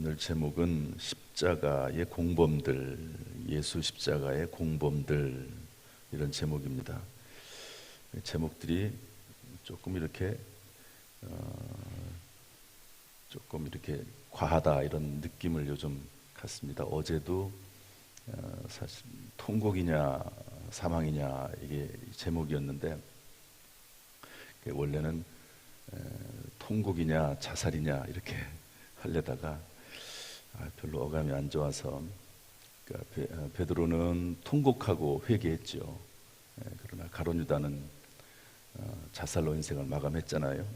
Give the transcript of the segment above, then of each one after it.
오늘 제목은 십자가의 공범들, 예수 십자가의 공범들, 이런 제목입니다. 제목들이 조금 이렇게 과하다 이런 느낌을 요즘 갖습니다. 어제도 사실 통곡이냐 사망이냐 이게 제목이었는데 원래는 통곡이냐 자살이냐 이렇게 하려다가 별로 어감이 안 좋아서 베드로는 통곡하고 회개했죠. 그러나 가룟 유다는 자살로 인생을 마감했잖아요.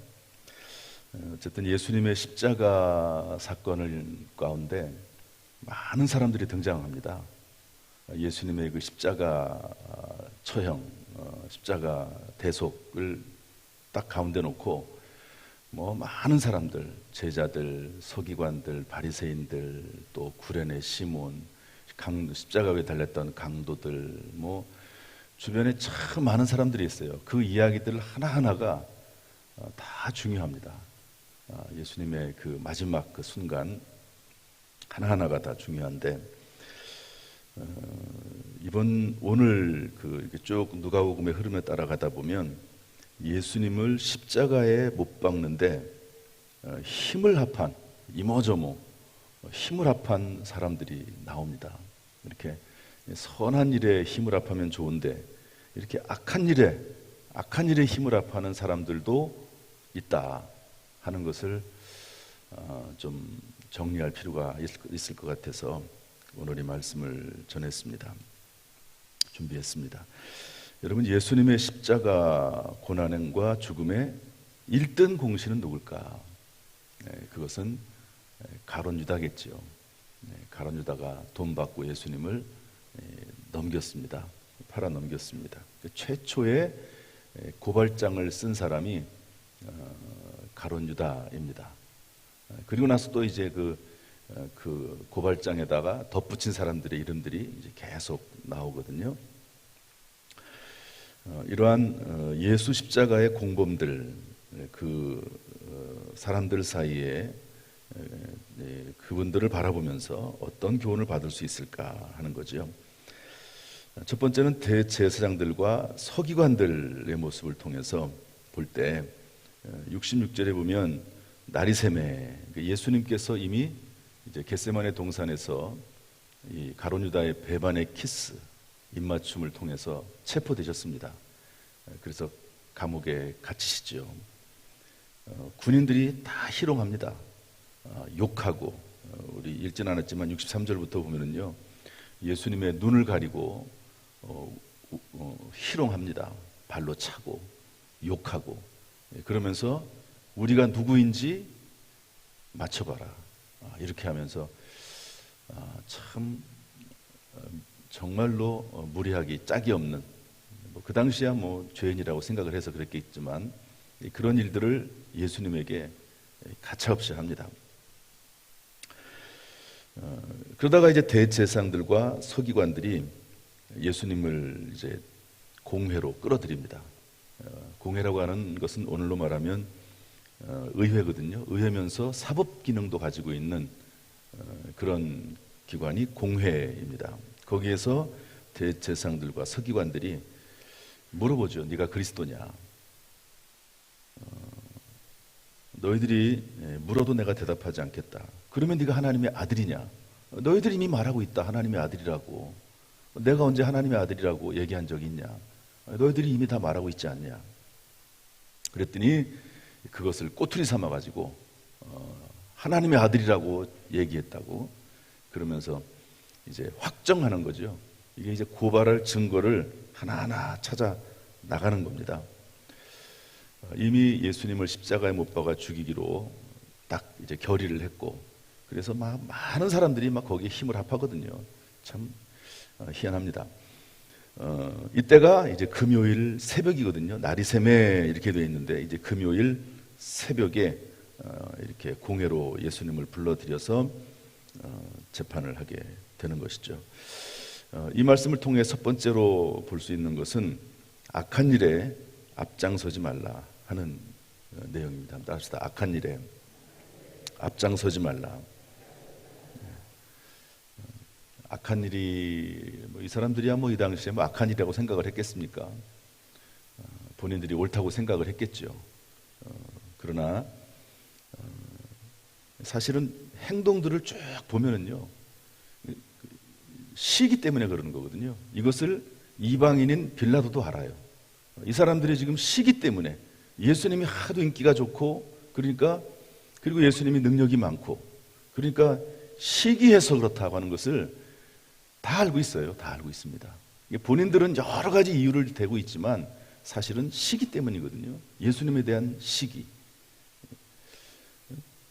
어쨌든 예수님의 십자가 사건을 가운데 많은 사람들이 등장합니다. 예수님의 그 십자가 처형, 십자가 대속을 딱 가운데 놓고 많은 사람들, 제자들, 서기관들, 바리새인들, 또 구레네 시몬, 십자가 위에 달렸던 강도들, 주변에 참 많은 사람들이 있어요. 그 이야기들 하나하나가 다 중요합니다. 예수님의 그 마지막 그 순간 하나하나가 다 중요한데 오늘 이렇게 쭉 누가복음의 흐름에 따라가다 보면 예수님을 십자가에 못 박는데 힘을 합한 이모저모 힘을 합한 사람들이 나옵니다. 이렇게 선한 일에 힘을 합하면 좋은데 이렇게 악한 일에 힘을 합하는 사람들도 있다 하는 것을 좀 정리할 필요가 있을 것 같아서 오늘 이 말씀을 전했습니다. 준비했습니다. 여러분, 예수님의 십자가 고난과 죽음의 1등 공신은 누굴까? 그것은 가룟 유다겠지요. 가룟 유다가 돈 받고 예수님을 넘겼습니다. 팔아 넘겼습니다. 최초의 고발장을 쓴 사람이 가룟 유다입니다. 그리고 나서 또 이제 그 고발장에다가 덧붙인 사람들의 이름들이 이제 계속 나오거든요. 이러한 예수 십자가의 공범들, 사람들 사이에 그분들을 바라보면서 어떤 교훈을 받을 수 있을까 하는 거죠. 첫 번째는 대제사장들과 서기관들의 모습을 통해서 볼 때 66절에 보면 나리새매, 예수님께서 이미 이제 겟세마네 동산에서 이 가룟 유다의 배반의 키스, 입맞춤을 통해서 체포되셨습니다. 그래서 감옥에 갇히시죠. 군인들이 다 희롱합니다. 욕하고, 우리 읽진 않았지만 63절부터 보면은요, 예수님의 눈을 가리고 희롱합니다. 발로 차고 욕하고, 그러면서 우리가 누구인지 맞춰봐라, 이렇게 하면서 참 정말로 무리하기 짝이 없는, 그 당시야 죄인이라고 생각을 해서 그랬겠지만 그런 일들을 예수님에게 가차없이 합니다. 그러다가 이제 대제사장들과 서기관들이 예수님을 이제 공회로 끌어들입니다. 공회라고 하는 것은 오늘로 말하면 의회거든요. 의회면서 사법 기능도 가지고 있는 그런 기관이 공회입니다. 거기에서 대제사장들과 서기관들이 물어보죠. 네가 그리스도냐? 너희들이 물어도 내가 대답하지 않겠다. 그러면 네가 하나님의 아들이냐? 너희들이 이미 말하고 있다. 하나님의 아들이라고. 내가 언제 하나님의 아들이라고 얘기한 적이 있냐? 너희들이 이미 다 말하고 있지 않냐? 그랬더니 그것을 꼬투리 삼아가지고 하나님의 아들이라고 얘기했다고 그러면서 이제 확정하는 거죠. 이게 이제 고발할 증거를 하나하나 찾아 나가는 겁니다. 이미 예수님을 십자가에 못 박아 죽이기로 딱 이제 결의를 했고, 그래서 많은 사람들이 거기에 힘을 합하거든요. 참 희한합니다. 이때가 이제 금요일 새벽이거든요. 나리새매 이렇게 되어 있는데 이제 금요일 새벽에 이렇게 공회로 예수님을 불러들여서 재판을 하게 되는 것이죠. 이 말씀을 통해 첫 번째로 볼 수 있는 것은 악한 일에 앞장서지 말라 하는 내용입니다. 따라합시다. 악한 일에 앞장서지 말라. 악한 일이 이 사람들이야 이 당시에 악한 일이라고 생각을 했겠습니까? 본인들이 옳다고 생각을 했겠죠. 그러나 사실은 행동들을 쭉 보면은요, 시기 때문에 그러는 거거든요. 이것을 이방인인 빌라도도 알아요. 이 사람들이 지금 시기 때문에 예수님이 하도 인기가 좋고 그리고 예수님이 능력이 많고 그러니까 시기해서 그렇다고 하는 것을 다 알고 있어요. 다 알고 있습니다. 본인들은 여러 가지 이유를 대고 있지만 사실은 시기 때문이거든요. 예수님에 대한 시기.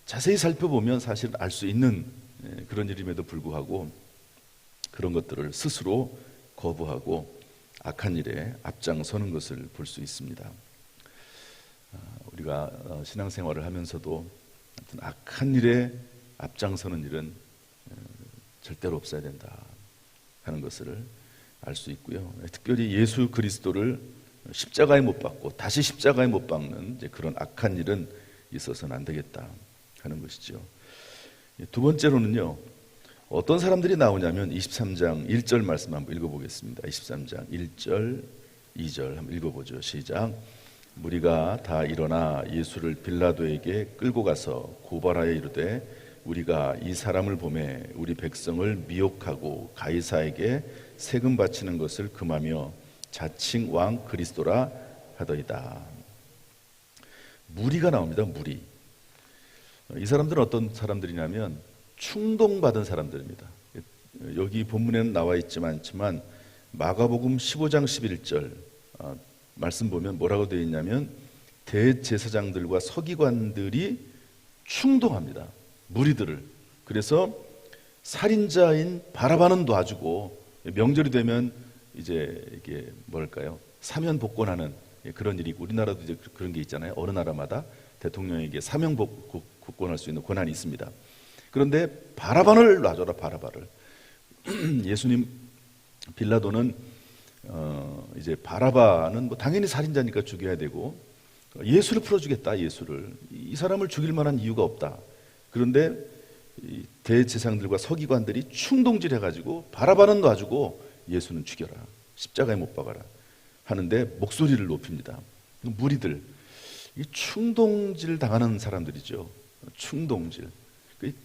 자세히 살펴보면 사실 알 수 있는 그런 일임에도 불구하고 그런 것들을 스스로 거부하고 악한 일에 앞장서는 것을 볼 수 있습니다. 우리가 신앙생활을 하면서도 악한 일에 앞장서는 일은 절대로 없어야 된다 하는 것을 알 수 있고요. 특별히 예수 그리스도를 십자가에 못 박고 다시 십자가에 못 박는 그런 악한 일은 있어서는 안 되겠다 하는 것이죠. 두 번째로는요, 어떤 사람들이 나오냐면 23장 1절 말씀 한번 읽어보겠습니다. 23장 1절 2절 한번 읽어보죠. 시작. 무리가 다 일어나 예수를 빌라도에게 끌고 가서 고발하여 이르되 우리가 이 사람을 보매 우리 백성을 미혹하고 가이사에게 세금 바치는 것을 금하며 자칭 왕 그리스도라 하더이다. 무리가 나옵니다. 무리. 이 사람들은 어떤 사람들이냐면 충동받은 사람들입니다. 여기 본문에는 나와 있지만 마가복음 15장 11절 말씀 보면 뭐라고 되어 있냐면 대제사장들과 서기관들이 충동합니다. 무리들을. 그래서 살인자인 바라바는 놔주고 명절이 되면 이제 이게 뭐랄까요? 사면 복권하는 그런 일이 우리나라도 이제 그런 게 있잖아요. 어느 나라마다 대통령에게 사면 복권할 수 있는 권한이 있습니다. 그런데 바라바를 놔줘라. 바라바를. 예수님 빌라도는 이제 바라바는 당연히 살인자니까 죽여야 되고 예수를 풀어주겠다. 예수를. 이 사람을 죽일 만한 이유가 없다. 그런데 대제사장들과 서기관들이 충동질해가지고 바라바는 놔주고 예수는 죽여라. 십자가에 못 박아라. 하는데 목소리를 높입니다. 무리들. 이 충동질 당하는 사람들이죠. 충동질.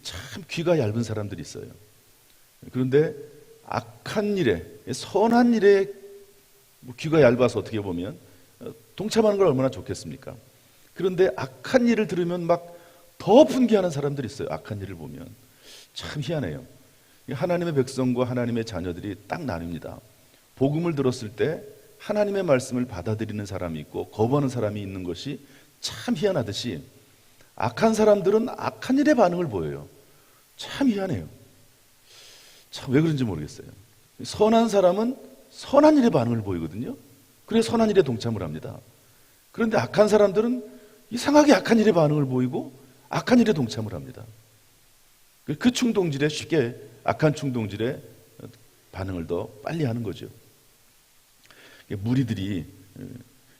참 귀가 얇은 사람들이 있어요. 그런데 악한 일에, 선한 일에 귀가 얇아서 어떻게 보면 동참하는 걸 얼마나 좋겠습니까? 그런데 악한 일을 들으면 막 더 분개하는 사람들이 있어요. 악한 일을 보면. 참 희한해요. 하나님의 백성과 하나님의 자녀들이 딱 나뉩니다. 복음을 들었을 때 하나님의 말씀을 받아들이는 사람이 있고 거부하는 사람이 있는 것이 참 희한하듯이 악한 사람들은 악한 일의 반응을 보여요. 참 희한해요. 참 왜 그런지 모르겠어요. 선한 사람은 선한 일의 반응을 보이거든요. 그래서 선한 일에 동참을 합니다. 그런데 악한 사람들은 이상하게 악한 일의 반응을 보이고 악한 일에 동참을 합니다. 그 충동질에 쉽게 악한 충동질에 반응을 더 빨리 하는 거죠. 무리들이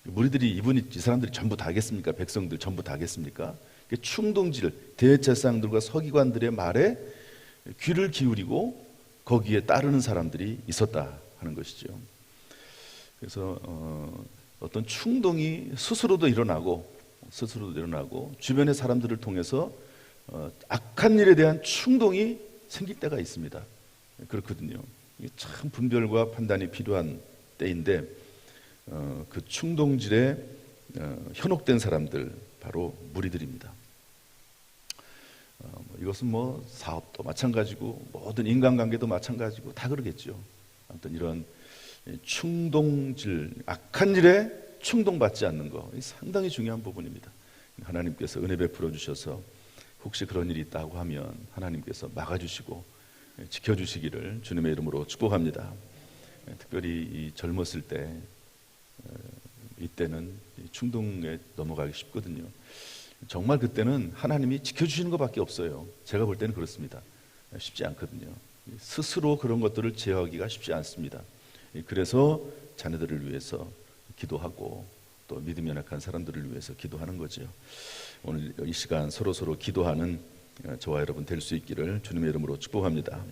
이 사람들이 전부 다 하겠습니까? 백성들 전부 다 하겠습니까? 충동질, 대제사장들과 서기관들의 말에 귀를 기울이고 거기에 따르는 사람들이 있었다 하는 것이죠. 그래서 어떤 충동이 스스로도 일어나고 주변의 사람들을 통해서 악한 일에 대한 충동이 생길 때가 있습니다. 그렇거든요. 이게 참 분별과 판단이 필요한 때인데 그 충동질에 현혹된 사람들 바로 무리들입니다. 이것은 사업도 마찬가지고 모든 인간관계도 마찬가지고 다 그러겠죠. 아무튼 이런 충동질, 악한 일에 충동받지 않는 거 상당히 중요한 부분입니다. 하나님께서 은혜 베풀어 주셔서 혹시 그런 일이 있다고 하면 하나님께서 막아주시고 지켜주시기를 주님의 이름으로 축복합니다. 특별히 이 젊었을 때 이때는 충동에 넘어가기 쉽거든요. 정말 그때는 하나님이 지켜주시는 것밖에 없어요. 제가 볼 때는 그렇습니다. 쉽지 않거든요. 스스로 그런 것들을 제어하기가 쉽지 않습니다. 그래서 자녀들을 위해서 기도하고 또 믿음이 연약한 사람들을 위해서 기도하는 거죠. 오늘 이 시간 서로 기도하는 저와 여러분 될 수 있기를 주님의 이름으로 축복합니다.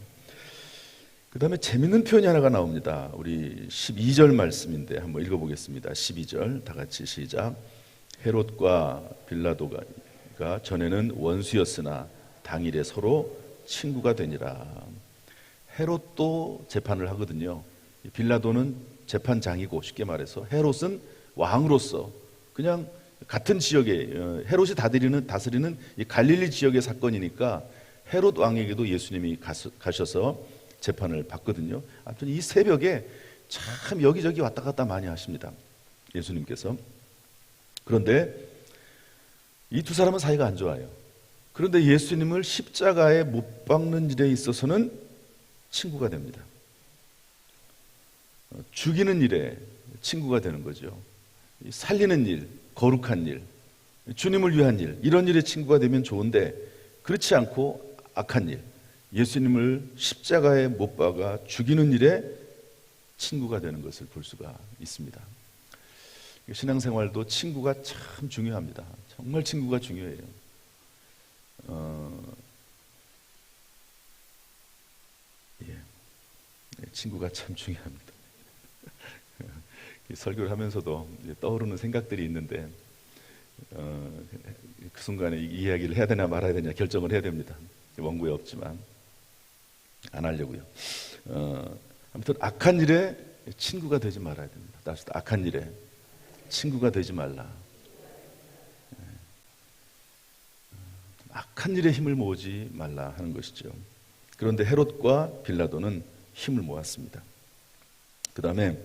그 다음에 재밌는 표현이 하나가 나옵니다. 우리 12절 말씀인데 한번 읽어보겠습니다. 12절 다 같이 시작. 헤롯과 빌라도가 전에는 원수였으나 당일에 서로 친구가 되니라. 헤롯도 재판을 하거든요. 빌라도는 재판장이고, 쉽게 말해서 헤롯은 왕으로서 그냥 같은 지역에, 헤롯이 다스리는 이 갈릴리 지역의 사건이니까 헤롯 왕에게도 예수님이 가셔서 재판을 받거든요. 아무튼 이 새벽에 참 여기저기 왔다 갔다 많이 하십니다, 예수님께서. 그런데 이 두 사람은 사이가 안 좋아요. 그런데 예수님을 십자가에 못 박는 일에 있어서는 친구가 됩니다. 죽이는 일에 친구가 되는 거죠. 살리는 일, 거룩한 일, 주님을 위한 일, 이런 일에 친구가 되면 좋은데, 그렇지 않고 악한 일, 예수님을 십자가에 못 박아 죽이는 일에 친구가 되는 것을 볼 수가 있습니다. 신앙생활도 친구가 참 중요합니다. 정말 친구가 중요해요. 친구가 참 중요합니다. 설교를 하면서도 떠오르는 생각들이 있는데, 그 순간에 이 이야기를 해야 되나 말아야 되냐 결정을 해야 됩니다. 원고에 없지만 안 하려고요. 아무튼 악한 일에 친구가 되지 말아야 됩니다. 다시 악한 일에 친구가 되지 말라. 악한 일에 힘을 모으지 말라 하는 것이죠. 그런데 헤롯과 빌라도는 힘을 모았습니다. 그 다음에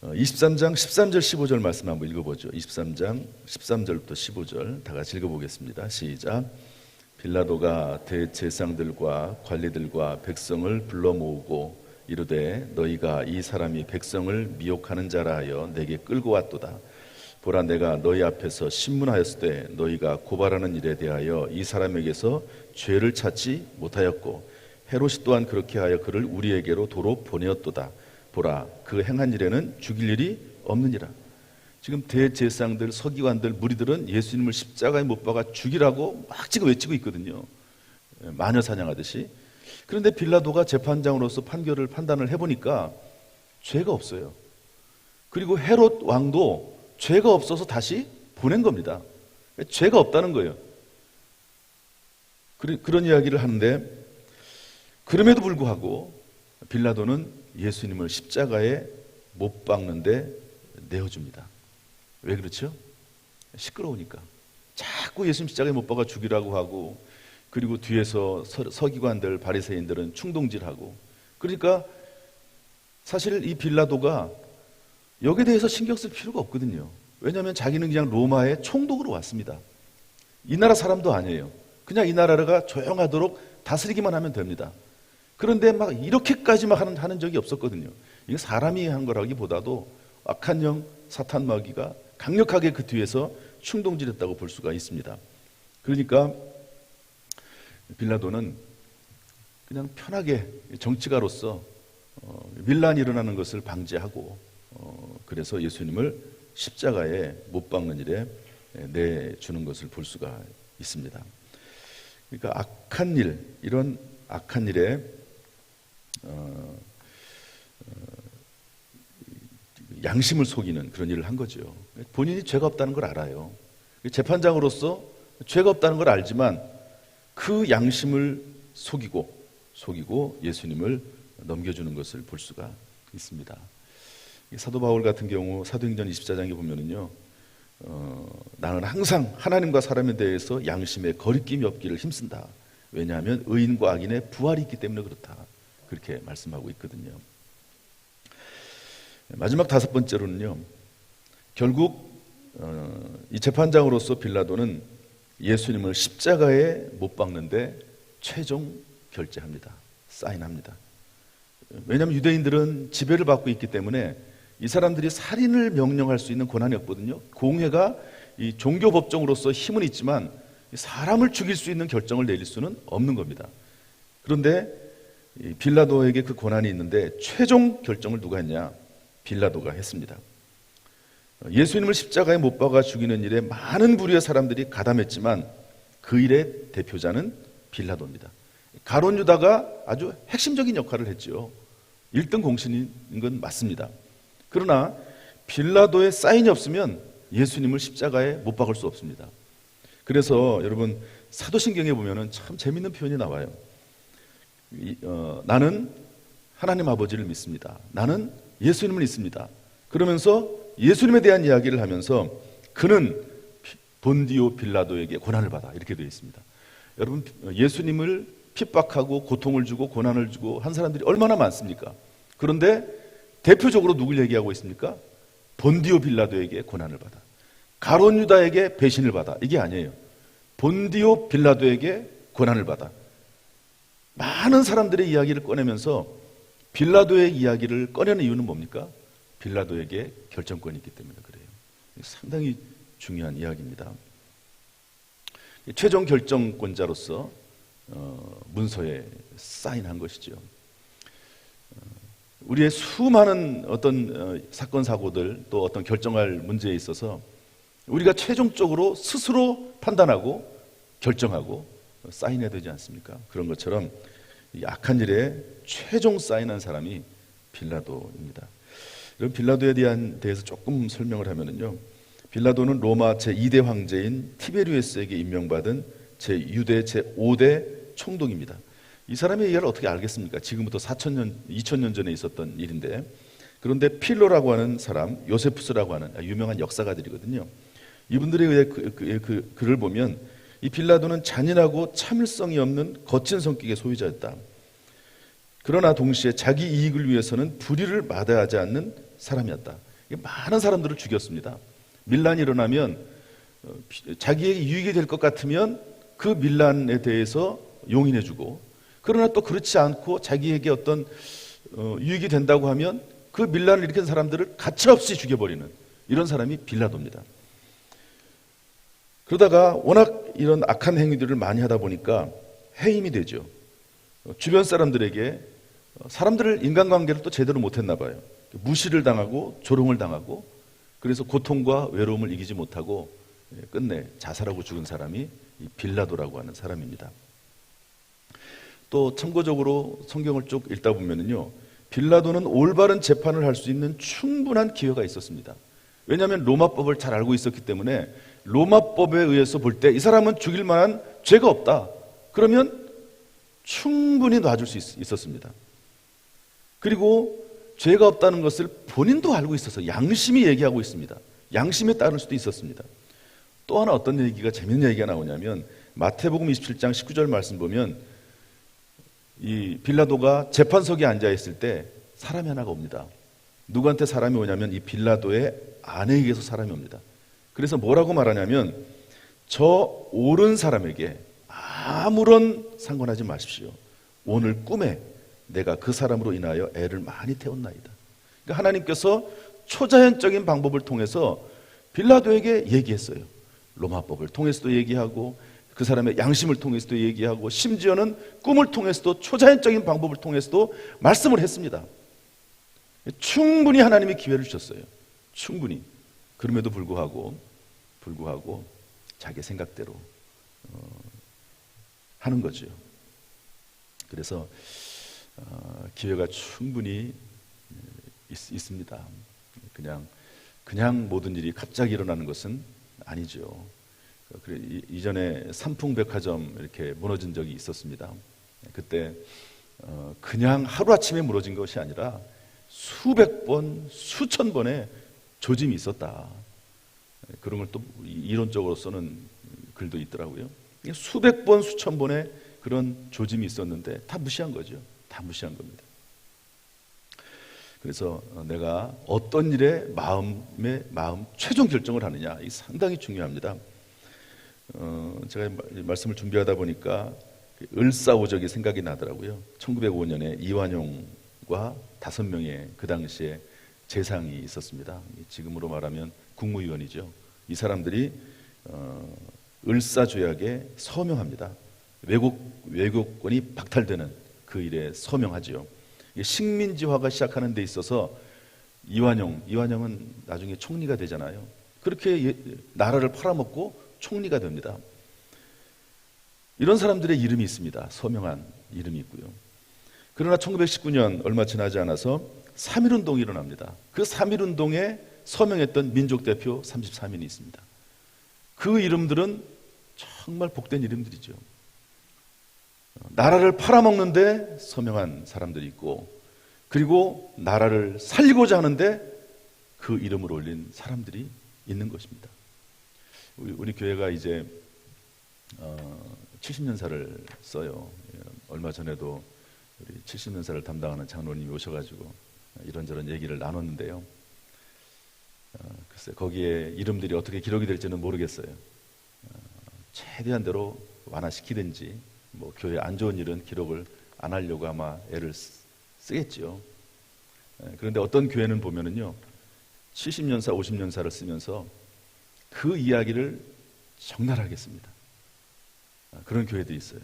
23장 13절 15절 말씀 한번 읽어보죠. 23장 13절부터 15절 다 같이 읽어보겠습니다. 시작. 빌라도가 대제사장들과 관리들과 백성을 불러 모으고 이르되 너희가 이 사람이 백성을 미혹하는 자라 하여 내게 끌고 왔도다. 보라, 내가 너희 앞에서 신문하였을 때 너희가 고발하는 일에 대하여 이 사람에게서 죄를 찾지 못하였고 헤롯이 또한 그렇게 하여 그를 우리에게로 도로 보내었도다. 보라, 그 행한 일에는 죽일 일이 없느니라. 지금 대제사장들, 서기관들, 무리들은 예수님을 십자가에 못 박아 죽이라고 막 지금 외치고 있거든요. 마녀 사냥하듯이. 그런데 빌라도가 재판장으로서 판단을 해보니까 죄가 없어요. 그리고 헤롯 왕도 죄가 없어서 다시 보낸 겁니다. 죄가 없다는 거예요. 그런 이야기를 하는데, 그럼에도 불구하고 빌라도는 예수님을 십자가에 못 박는데 내어줍니다. 왜 그렇죠? 시끄러우니까. 자꾸 예수님 십자가에 못 박아 죽이라고 하고, 그리고 뒤에서 서기관들, 바리새인들은 충동질하고. 그러니까 사실 이 빌라도가 여기에 대해서 신경 쓸 필요가 없거든요. 왜냐하면 자기는 그냥 로마의 총독으로 왔습니다. 이 나라 사람도 아니에요. 그냥 이 나라가 조용하도록 다스리기만 하면 됩니다. 그런데 막 이렇게까지 막 하는 적이 없었거든요. 이게 사람이 한 거라기보다도 악한 영 사탄 마귀가 강력하게 그 뒤에서 충동질했다고 볼 수가 있습니다. 그러니까 빌라도는 그냥 편하게 정치가로서 밀란이 일어나는 것을 방지하고, 그래서 예수님을 십자가에 못 박는 일에 내주는 것을 볼 수가 있습니다. 그러니까 악한 일, 이런 악한 일에 양심을 속이는 그런 일을 한 거죠. 본인이 죄가 없다는 걸 알아요. 재판장으로서 죄가 없다는 걸 알지만 그 양심을 속이고 예수님을 넘겨주는 것을 볼 수가 있습니다. 사도 바울 같은 경우 사도행전 24장에 보면은요, 나는 항상 하나님과 사람에 대해서 양심에 거리낌이 없기를 힘쓴다. 왜냐하면 의인과 악인의 부활이 있기 때문에 그렇다. 그렇게 말씀하고 있거든요. 마지막 다섯 번째로는요, 결국 이 재판장으로서 빌라도는 예수님을 십자가에 못 박는데 최종 결재합니다. 사인합니다. 왜냐하면 유대인들은 지배를 받고 있기 때문에 이 사람들이 살인을 명령할 수 있는 권한이 없거든요. 공회가 이 종교 법정으로서 힘은 있지만 사람을 죽일 수 있는 결정을 내릴 수는 없는 겁니다. 그런데 빌라도에게 그 권한이 있는데 최종 결정을 누가 했냐? 빌라도가 했습니다. 예수님을 십자가에 못 박아 죽이는 일에 많은 부류의 사람들이 가담했지만 그 일의 대표자는 빌라도입니다. 가룟 유다가 아주 핵심적인 역할을 했죠. 1등 공신인 건 맞습니다. 그러나 빌라도의 사인이 없으면 예수님을 십자가에 못 박을 수 없습니다. 그래서 여러분 사도신경에 보면은 참 재밌는 표현이 나와요. 나는 하나님 아버지를 믿습니다. 나는 예수님을 믿습니다. 그러면서 예수님에 대한 이야기를 하면서 그는 본디오 빌라도에게 고난을 받아, 이렇게 되어 있습니다. 여러분, 예수님을 핍박하고 고통을 주고 고난을 주고 한 사람들이 얼마나 많습니까? 그런데 대표적으로 누굴 얘기하고 있습니까? 본디오 빌라도에게 고난을 받아, 가룟 유다에게 배신을 받아, 이게 아니에요. 본디오 빌라도에게 고난을 받아. 많은 사람들의 이야기를 꺼내면서 빌라도의 이야기를 꺼내는 이유는 뭡니까? 빌라도에게 결정권이 있기 때문에 그래요. 상당히 중요한 이야기입니다. 최종 결정권자로서 문서에 사인한 것이죠. 우리의 수많은 어떤 사건 사고들, 또 어떤 결정할 문제에 있어서 우리가 최종적으로 스스로 판단하고 결정하고 사인해야 되지 않습니까? 그런 것처럼 악한 일에 최종 사인한 사람이 빌라도입니다. 빌라도에 대해서 조금 설명을 하면요, 빌라도는 로마 제2대 황제인 티베리우스에게 임명받은 유대 제5대 총독입니다. 이 사람의 이야기를 어떻게 알겠습니까? 지금부터 2000년 전에 있었던 일인데, 그런데 필로라고 하는 사람, 요세푸스라고 하는 유명한 역사가들이거든요. 이분들에 의해 글을 보면 이 빌라도는 잔인하고 참을성이 없는 거친 성격의 소유자였다. 그러나 동시에 자기 이익을 위해서는 불의를 마다하지 않는 사람이었다. 많은 사람들을 죽였습니다. 밀란이 일어나면 자기에게 유익이 될 것 같으면 그 밀란에 대해서 용인해주고, 그러나 또 그렇지 않고 자기에게 어떤 유익이 된다고 하면 그 밀란을 일으킨 사람들을 가차없이 죽여버리는 이런 사람이 빌라도입니다. 그러다가 워낙 이런 악한 행위들을 많이 하다 보니까 해임이 되죠. 주변 사람들에게 사람들을 인간관계를 또 제대로 못했나 봐요. 무시를 당하고 조롱을 당하고, 그래서 고통과 외로움을 이기지 못하고 끝내 자살하고 죽은 사람이 이 빌라도라고 하는 사람입니다. 또 참고적으로 성경을 쭉 읽다 보면요, 빌라도는 올바른 재판을 할 수 있는 충분한 기회가 있었습니다. 왜냐하면 로마법을 잘 알고 있었기 때문에 로마법에 의해서 볼 때 이 사람은 죽일 만한 죄가 없다. 그러면 충분히 놔줄 수 있었습니다. 그리고 죄가 없다는 것을 본인도 알고 있어서 양심이 얘기하고 있습니다. 양심에 따를 수도 있었습니다. 또 하나 어떤 얘기가, 재밌는 얘기가 나오냐면 마태복음 27장 19절 말씀 보면 이 빌라도가 재판석에 앉아있을 때 사람이 하나가 옵니다. 누구한테 사람이 오냐면 이 빌라도의 아내에게서 사람이 옵니다. 그래서 뭐라고 말하냐면 저 옳은 사람에게 아무런 상관하지 마십시오. 오늘 꿈에 내가 그 사람으로 인하여 애를 많이 태웠나이다. 그러니까 하나님께서 초자연적인 방법을 통해서 빌라도에게 얘기했어요. 로마법을 통해서도 얘기하고 그 사람의 양심을 통해서도 얘기하고 심지어는 꿈을 통해서도 초자연적인 방법을 통해서도 말씀을 했습니다. 충분히 하나님이 기회를 주셨어요. 충분히. 그럼에도 불구하고 자기 생각대로 하는 거죠. 그래서 기회가 충분히 있습니다. 그냥 모든 일이 갑자기 일어나는 것은 아니죠. 이전에 삼풍백화점 이렇게 무너진 적이 있었습니다. 그때 그냥 하루아침에 무너진 것이 아니라 수백 번, 수천 번의 조짐이 있었다. 그런 걸 또 이론적으로 쓰는 글도 있더라고요. 수백 번, 수천 번의 그런 조짐이 있었는데 다 무시한 거죠. 다 무시한 겁니다. 그래서 내가 어떤 일에 마음 최종 결정을 하느냐, 이 상당히 중요합니다. 제가 말씀을 준비하다 보니까 을사오적이 생각이 나더라고요. 1905년에 이완용과 5명의 그 당시에 재상이 있었습니다. 지금으로 말하면 국무위원이죠. 이 사람들이 을사조약에 서명합니다. 외국권이 박탈되는 그 일에 서명하지요. 식민지화가 시작하는 데 있어서 이완용은 나중에 총리가 되잖아요. 그렇게 나라를 팔아먹고 총리가 됩니다. 이런 사람들의 이름이 있습니다. 서명한 이름이 있고요. 그러나 1919년 얼마 지나지 않아서 3.1운동이 일어납니다. 그 3.1운동에 서명했던 민족 대표 33인이 있습니다. 그 이름들은 정말 복된 이름들이죠. 나라를 팔아먹는데 서명한 사람들이 있고, 그리고 나라를 살리고자 하는데 그 이름을 올린 사람들이 있는 것입니다. 우리 교회가 이제 70년사를 써요. 얼마 전에도 우리 70년사를 담당하는 장로님이 오셔가지고 이런저런 얘기를 나눴는데요. 글쎄 거기에 이름들이 어떻게 기록이 될지는 모르겠어요. 최대한 대로 완화시키든지 뭐 교회 안 좋은 일은 기록을 안 하려고 아마 애를 쓰겠죠. 그런데 어떤 교회는 보면은요, 70년사, 50년사를 쓰면서 그 이야기를 적나라하겠습니다. 그런 교회들이 있어요.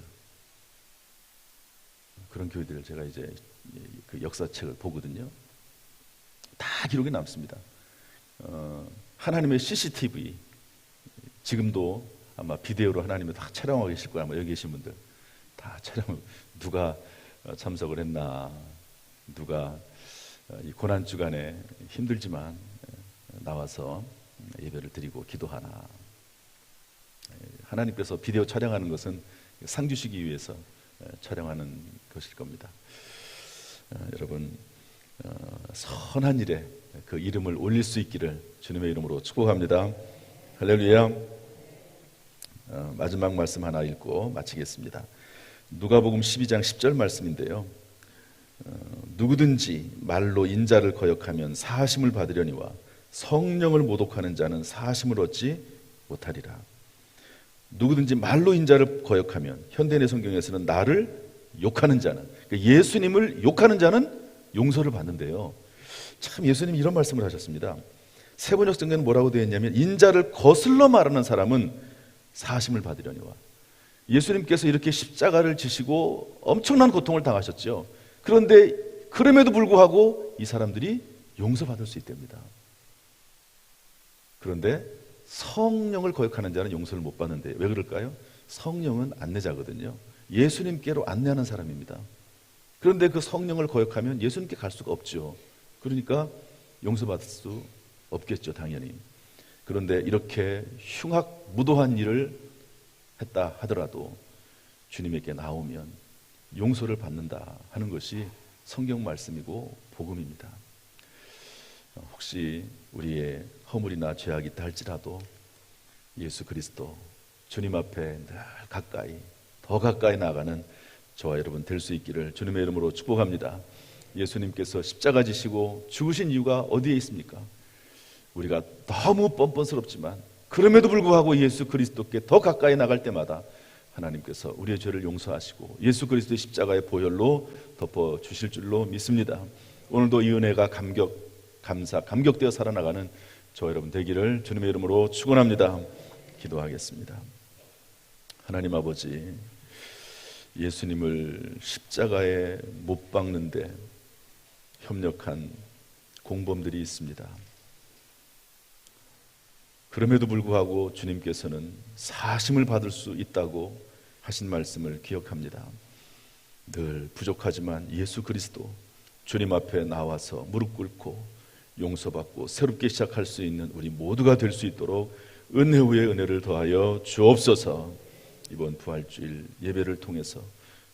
그런 교회들을 제가 이제 그 역사책을 보거든요. 다 기록이 남습니다. 하나님의 CCTV, 지금도 아마 비디오로 하나님을 다 촬영하고 계실 거야. 아마 여기 계신 분들 다 촬영, 누가 참석을 했나, 누가 이 고난 주간에 힘들지만 나와서 예배를 드리고 기도하나. 하나님께서 비디오 촬영하는 것은 상 주시기 위해서 촬영하는 것일 겁니다. 여러분, 선한 일에 그 이름을 올릴 수 있기를 주님의 이름으로 축복합니다. 할렐루야. 마지막 말씀 하나 읽고 마치겠습니다. 누가복음 12장 10절 말씀인데요. 누구든지 말로 인자를 거역하면 사하심을 받으려니와 성령을 모독하는 자는 사하심을 얻지 못하리라. 누구든지 말로 인자를 거역하면, 현대인의 성경에서는 나를 욕하는 자는, 그러니까 예수님을 욕하는 자는 용서를 받는데요. 참 예수님이 이런 말씀을 하셨습니다. 세번역 성경에는 뭐라고 되어 있냐면, 인자를 거슬러 말하는 사람은 사하심을 받으려니와. 예수님께서 이렇게 십자가를 지시고 엄청난 고통을 당하셨죠. 그런데 그럼에도 불구하고 이 사람들이 용서받을 수 있답니다. 그런데 성령을 거역하는 자는 용서를 못 받는데 왜 그럴까요? 성령은 안내자거든요. 예수님께로 안내하는 사람입니다. 그런데 그 성령을 거역하면 예수님께 갈 수가 없죠. 그러니까 용서받을 수 없겠죠, 당연히. 그런데 이렇게 흉악무도한 일을 했다 하더라도 주님에게 나오면 용서를 받는다 하는 것이 성경 말씀이고 복음입니다. 혹시 우리의 허물이나 죄악이 있다 할지라도 예수 그리스도 주님 앞에 늘 가까이, 더 가까이 나아가는 저와 여러분 될 수 있기를 주님의 이름으로 축복합니다. 예수님께서 십자가 지시고 죽으신 이유가 어디에 있습니까? 우리가 너무 뻔뻔스럽지만 그럼에도 불구하고 예수 그리스도께 더 가까이 나갈 때마다 하나님께서 우리의 죄를 용서하시고 예수 그리스도의 십자가의 보혈로 덮어주실 줄로 믿습니다. 오늘도 이 은혜가 감격되어 살아나가는 저 여러분 되기를 주님의 이름으로 축원합니다. 기도하겠습니다. 하나님 아버지, 예수님을 십자가에 못 박는데 협력한 공범들이 있습니다. 그럼에도 불구하고 주님께서는 사심을 받을 수 있다고 하신 말씀을 기억합니다. 늘 부족하지만 예수 그리스도 주님 앞에 나와서 무릎 꿇고 용서받고 새롭게 시작할 수 있는 우리 모두가 될 수 있도록 은혜 위에 은혜를 더하여 주옵소서. 이번 부활주일 예배를 통해서,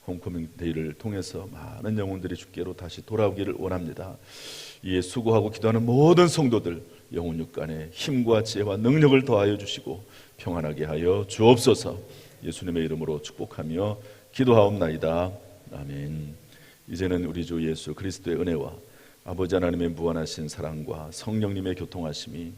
홈커밍 데이를 통해서 많은 영혼들이 주께로 다시 돌아오기를 원합니다. 이에 수고하고 기도하는 모든 성도들 영혼 육간에 힘과 지혜와 능력을 더하여 주시고 평안하게 하여 주옵소서. 예수님의 이름으로 축복하며 기도하옵나이다. 아멘. 이제는 우리 주 예수 그리스도의 은혜와 아버지 하나님의 무한하신 사랑과 성령님의 교통하심이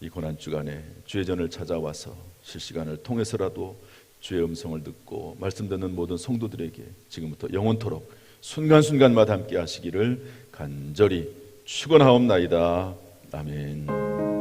이 고난주간에 주의 전을 찾아와서 실시간을 통해서라도 주의 음성을 듣고 말씀 듣는 모든 성도들에게 지금부터 영원토록 순간순간마다 함께 하시기를 간절히 축원하옵나이다. 아멘.